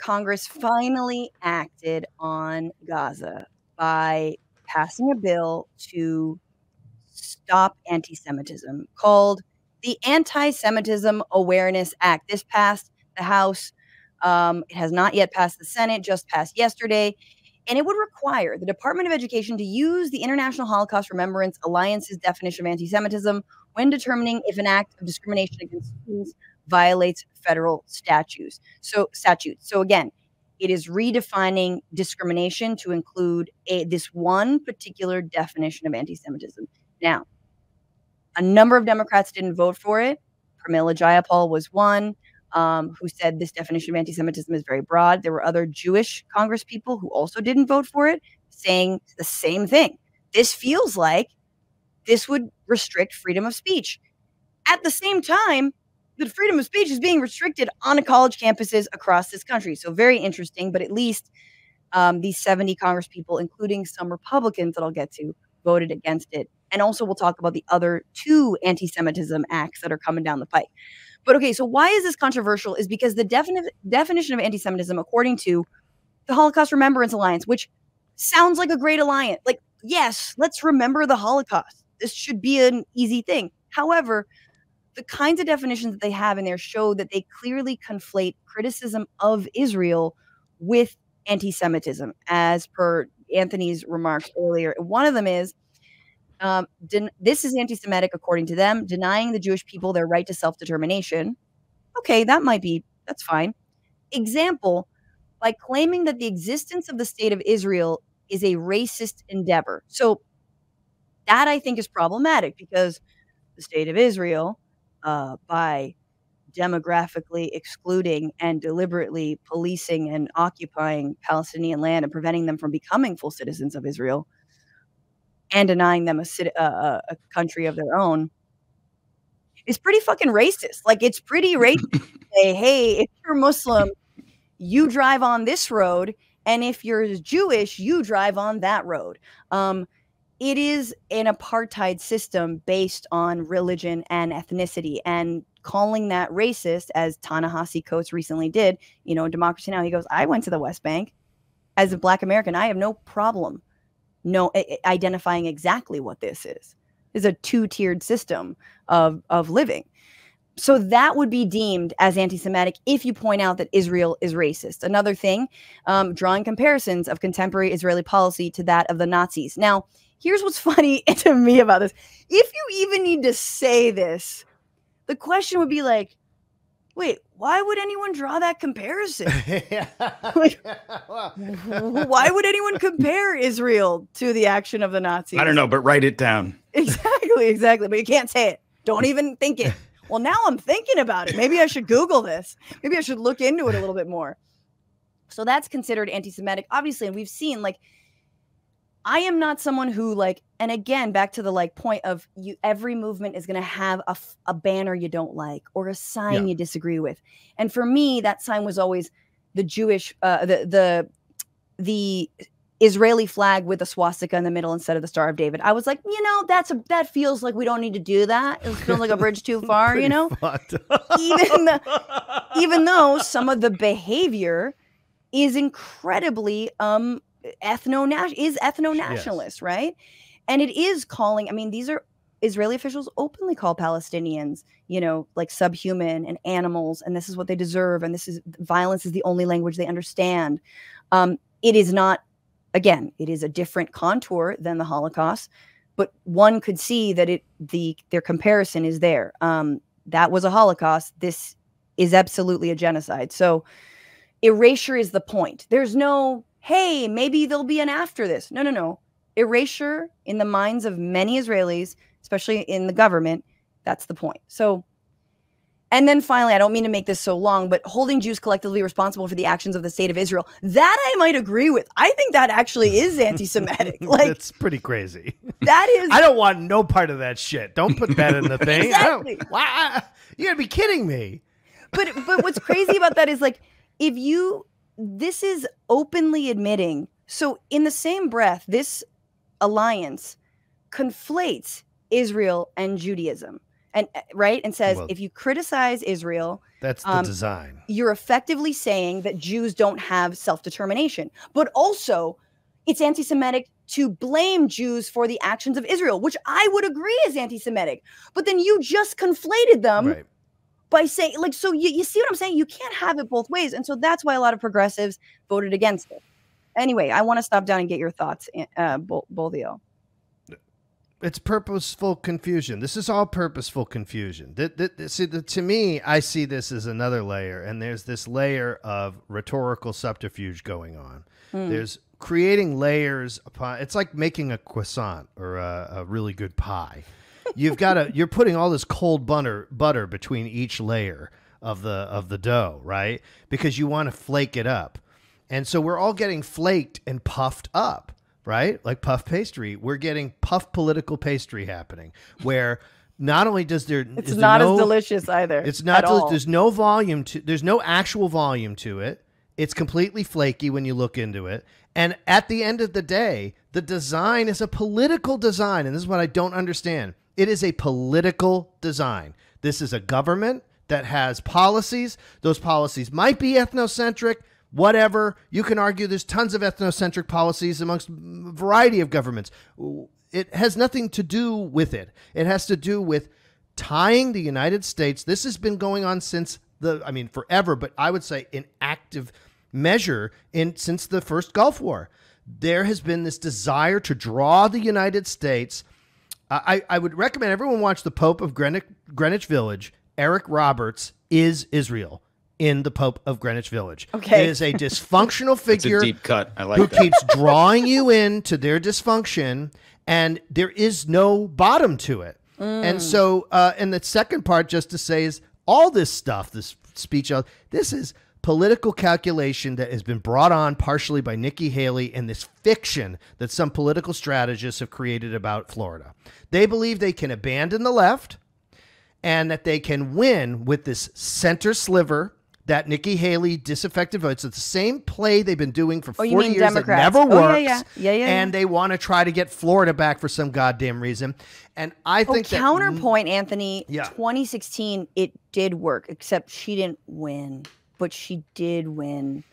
Congress finally acted on Gaza by passing a bill to stop anti-Semitism called the Anti-Semitism Awareness Act. This passed the House. It has not yet passed the Senate, just passed yesterday. And it would require the Department of Education to use the International Holocaust Remembrance Alliance's definition of anti-Semitism when determining if an act of discrimination against students violates federal statutes. So again, it is redefining discrimination to include this one particular definition of anti-Semitism. Now, a number of Democrats didn't vote for it. Pramila Jayapal was one who said this definition of anti-Semitism is very broad. There were other Jewish congresspeople who also didn't vote for it, saying the same thing. This feels like this would restrict freedom of speech. At the same time, the freedom of speech is being restricted on college campuses across this country. So very interesting, but at least these 70 congresspeople, including some Republicans that I'll get to, voted against it. And also we'll talk about the other two anti-Semitism acts that are coming down the pike. But okay, so why is this controversial is because the definition of anti-Semitism, according to the Holocaust Remembrance Alliance, which sounds like a great alliance, like, yes, let's remember the Holocaust. This should be an easy thing. However, the kinds of definitions that they have in there show that they clearly conflate criticism of Israel with anti-Semitism, as per Anthony's remarks earlier. One of them is, this is anti-Semitic according to them, denying the Jewish people their right to self-determination. Okay, that's fine. Example, by claiming that the existence of the state of Israel is a racist endeavor. So that I think is problematic because the state of Israel, by demographically excluding and deliberately policing and occupying Palestinian land and preventing them from becoming full citizens of Israel, and denying them a country of their own, is pretty fucking racist. Like, it's pretty racist to say, hey, if you're Muslim, you drive on this road, and if you're Jewish, you drive on that road. It is an apartheid system based on religion and ethnicity, and calling that racist, as Ta-Nehisi Coates recently did, Democracy Now!, he goes, I went to the West Bank. As a Black American, I have no problem identifying exactly what this is. It's a two-tiered system of living. So that would be deemed as anti-Semitic if you point out that Israel is racist. Another thing, drawing comparisons of contemporary Israeli policy to that of the Nazis. Now, here's what's funny to me about this. If you even need to say this, the question would be like, wait, why would anyone draw that comparison? Like, why would anyone compare Israel to the action of the Nazis? I don't know, but write it down. Exactly. But you can't say it. Don't even think it. Well, now I'm thinking about it. Maybe I should Google this. Maybe I should look into it a little bit more. So that's considered anti-Semitic, obviously. And we've seen, like, I am not someone who, like, and again, back to the point of every movement is going to have a banner you don't like or a sign you disagree with. And for me, that sign was always the Jewish, the Israeli flag with a swastika in the middle instead of the Star of David. I was like, that feels like we don't need to do that. It feels like a bridge too far, even though some of the behavior is incredibly, ethno-nationalist, right? And it is calling, these are Israeli officials openly call Palestinians, like subhuman and animals, and this is what they deserve, and violence is the only language they understand. It is not, again, it is a different contour than the Holocaust, but one could see that their comparison is there. That was a Holocaust. This is absolutely a genocide. So erasure is the point. There's no, hey, maybe there'll be an after this. No. Erasure in the minds of many Israelis, especially in the government, that's the point. So, and then finally, I don't mean to make this so long, but holding Jews collectively responsible for the actions of the state of Israel, that I might agree with. I think that actually is anti-Semitic. Like, it's pretty crazy. That is. I don't want no part of that shit. Don't put that in the thing. Exactly. You gotta be kidding me. But what's crazy about that is, like, this is openly admitting. So in the same breath, this alliance conflates Israel and Judaism. and right, and says Well, if you criticize Israel, that's the design. you're effectively saying that Jews don't have self-determination. But also, it's anti-Semitic to blame Jews for the actions of Israel, which I would agree is anti-Semitic. But then you just conflated them Right. by saying, like, so you see what I'm saying? You can't have it both ways. And so that's why a lot of progressives voted against it. Anyway, I want to stop down and get your thoughts, both of you. It's purposeful confusion. This is all purposeful confusion. To me, I see this as another layer, and there's this layer of rhetorical subterfuge going on. There's creating layers upon. It's like making a croissant or a really good pie. You're putting all this cold butter between each layer of the dough, right? Because you want to flake it up, and so we're all getting flaked and puffed up. Right? Like puff pastry. We're getting puff political pastry happening where not only does it's not as delicious either. It's not, there's no volume there's no actual volume to it. It's completely flaky when you look into it. And at the end of the day, the design is a political design. And this is what I don't understand. It is a political design. This is a government that has policies. Those policies might be ethnocentric, whatever. You can argue there's tons of ethnocentric policies amongst a variety of governments. It has nothing to do with it. It has to do with tying the United States. This has been going on since forever, but I would say in active measure since the first Gulf War. There has been this desire to draw the United States. I would recommend everyone watch The Pope of Greenwich Village. Eric Roberts is Israel in The Pope of Greenwich Village. Okay. It is a dysfunctional figure. It's a deep cut. I like who that. keeps drawing you into their dysfunction, and there is no bottom to it. And so, and the second part, just to say, is all this stuff, this speech, this is political calculation that has been brought on partially by Nikki Haley and this fiction that some political strategists have created about Florida. They believe they can abandon the left and that they can win with this center sliver that Nikki Haley disaffected votes. It's the same play they've been doing for 40 years Democrats. that never works. Yeah. And they want to try to get Florida back for some goddamn reason. And I think that counterpoint, Anthony, Yeah. 2016, it did work, except she didn't win, but she did win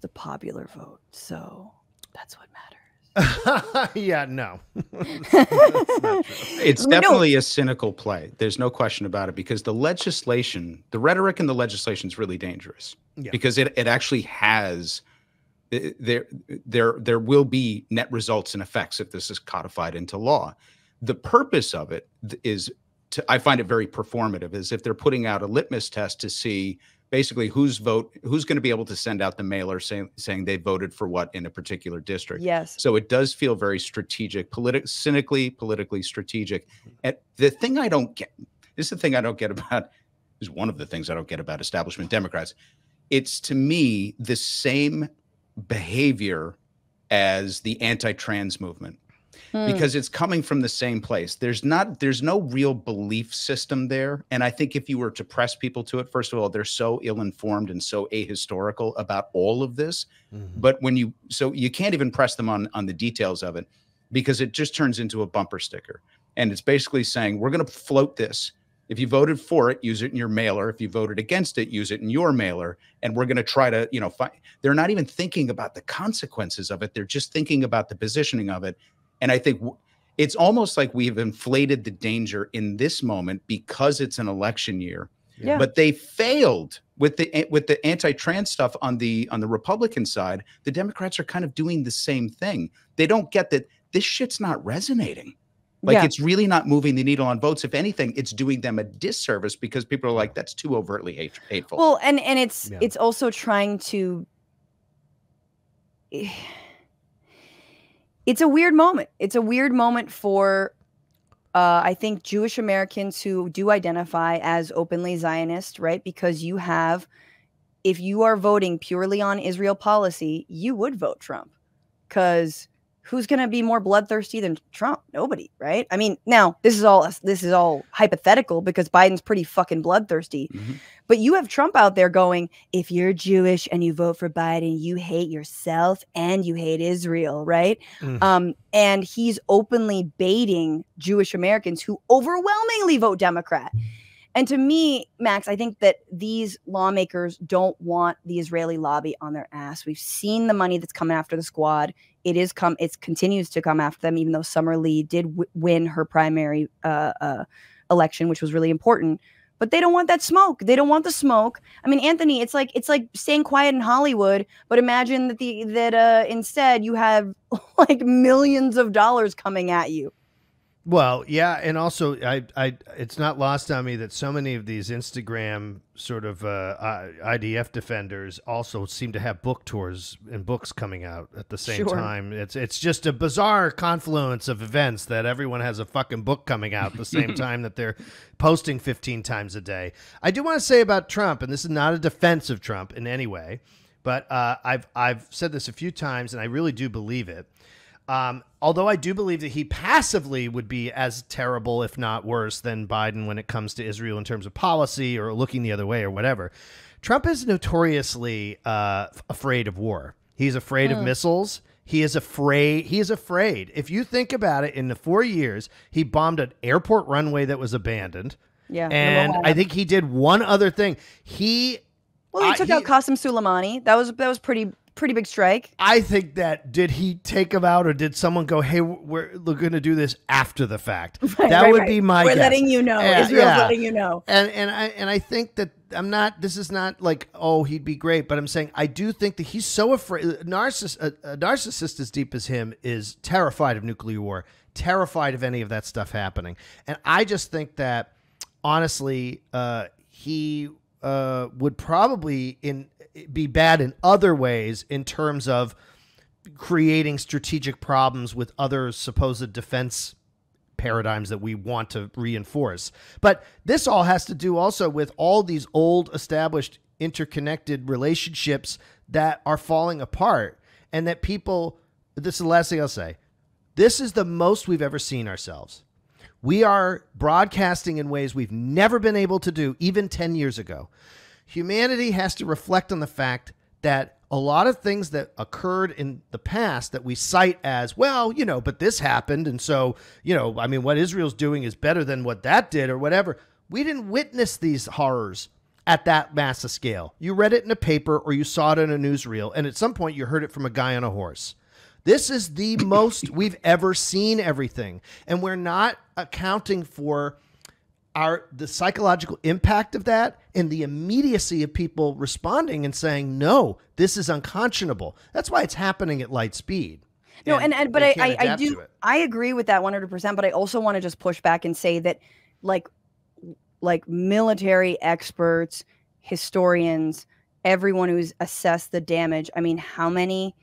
the popular vote. So that's what matters. yeah, no. It's definitely a cynical play. There's no question about it, because the legislation, the rhetoric in the legislation is really dangerous. Yeah. Because it actually has there will be net results and effects if this is codified into law. The purpose of it is I find it very performative, is if they're putting out a litmus test to see basically who's going to be able to send out the mailer saying they voted for what in a particular district. Yes. So it does feel very strategic, cynically, politically strategic. And the thing I don't get, this is the thing I don't get about, is one of the things I don't get about establishment Democrats. It's, to me, the same behavior as the anti-trans movement. Because it's coming from the same place. There's no real belief system there. And I think if you were to press people to it, first of all, they're so ill-informed and so ahistorical about all of this. But so you can't even press them on the details of it, because it just turns into a bumper sticker. And it's basically saying, we're going to float this. If you voted for it, use it in your mailer. If you voted against it, use it in your mailer. And we're going to try to, they're not even thinking about the consequences of it. They're just thinking about the positioning of it. And I think it's almost like we've inflated the danger in this moment because it's an election year. Yeah. But they failed with the anti-trans stuff on the Republican side. The Democrats are kind of doing the same thing. They don't get that this shit's not resonating. Like, it's really not moving the needle on votes. If anything, it's doing them a disservice, because people are like, that's too overtly hateful. Well, and it's also trying to. It's a weird moment. It's a weird moment for, I think, Jewish Americans who do identify as openly Zionist, right? Because if you are voting purely on Israel policy, you would vote Trump. Because who's going to be more bloodthirsty than Trump? Nobody, right? I mean, now this is all hypothetical because Biden's pretty fucking bloodthirsty. But you have Trump out there going, if you're Jewish and you vote for Biden, you hate yourself and you hate Israel, right? And he's openly baiting Jewish Americans who overwhelmingly vote Democrat. And to me, Max, I think that these lawmakers don't want the Israeli lobby on their ass. We've seen the money that's coming after the squad. It continues to come after them, even though Summer Lee did win her primary election, which was really important. But they don't want that smoke. They don't want the smoke. I mean, Anthony, it's like staying quiet in Hollywood, but imagine that instead you have like millions of dollars coming at you. Well, yeah, and also it's not lost on me that so many of these Instagram sort of IDF defenders also seem to have book tours and books coming out at the same time. It's just a bizarre confluence of events that everyone has a fucking book coming out at the same time that they're posting 15 times a day. I do want to say about Trump, and this is not a defense of Trump in any way, but I've said this a few times, and I really do believe it. Although I do believe that he passively would be as terrible, if not worse, than Biden when it comes to Israel in terms of policy or looking the other way or whatever. Trump is notoriously afraid of war. He's afraid of missiles. He is afraid. If you think about it, in the 4 years, he bombed an airport runway that was abandoned. Yeah. And I think he did one other thing. He took out Qasem Soleimani. That was pretty big strike. I think did he take him out, or did someone go, hey, we're going to do this after the fact? That would be my guess. We're letting you know. Israel's letting you know. And I think that this is not like, oh, he'd be great, but I'm saying I do think that he's so afraid. A narcissist as deep as him is terrified of nuclear war, terrified of any of that stuff happening. And I just think that, honestly, he would probably be bad in other ways in terms of creating strategic problems with other supposed defense paradigms that we want to reinforce. But this all has to do also with all these old established interconnected relationships that are falling apart, and that people, this is the last thing I'll say, this is the most we've ever seen ourselves. We are broadcasting in ways we've never been able to do, even 10 years ago. Humanity has to reflect on the fact that a lot of things that occurred in the past that we cite as, well, but this happened, and so, I mean, what Israel's doing is better than what that did or whatever. We didn't witness these horrors at that massive scale. You read it in a paper or you saw it in a newsreel, and at some point you heard it from a guy on a horse. This is the most we've ever seen everything, and we're not accounting for the psychological impact of that and the immediacy of people responding and saying, no, this is unconscionable. That's why it's happening at light speed. No, but I agree with that 100%, but I also want to just push back and say that like military experts, historians, everyone who's assessed the damage, I mean, how many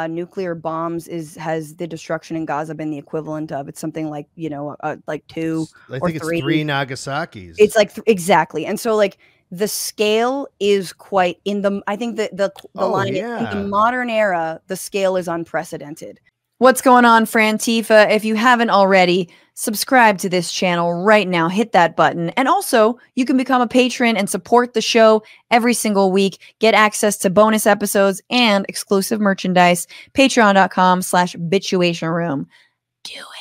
nuclear bombs has the destruction in Gaza been the equivalent of? It's something like, like 2 I or think 3. It's 3 Nagasaki's. It's like exactly. And so like the scale is quite I think that the line in the modern era, the scale is unprecedented. What's going on, Frantifa? If you haven't already, subscribe to this channel right now. Hit that button. And also, you can become a patron and support the show every single week. Get access to bonus episodes and exclusive merchandise. Patreon.com/bitchuationroom. Do it.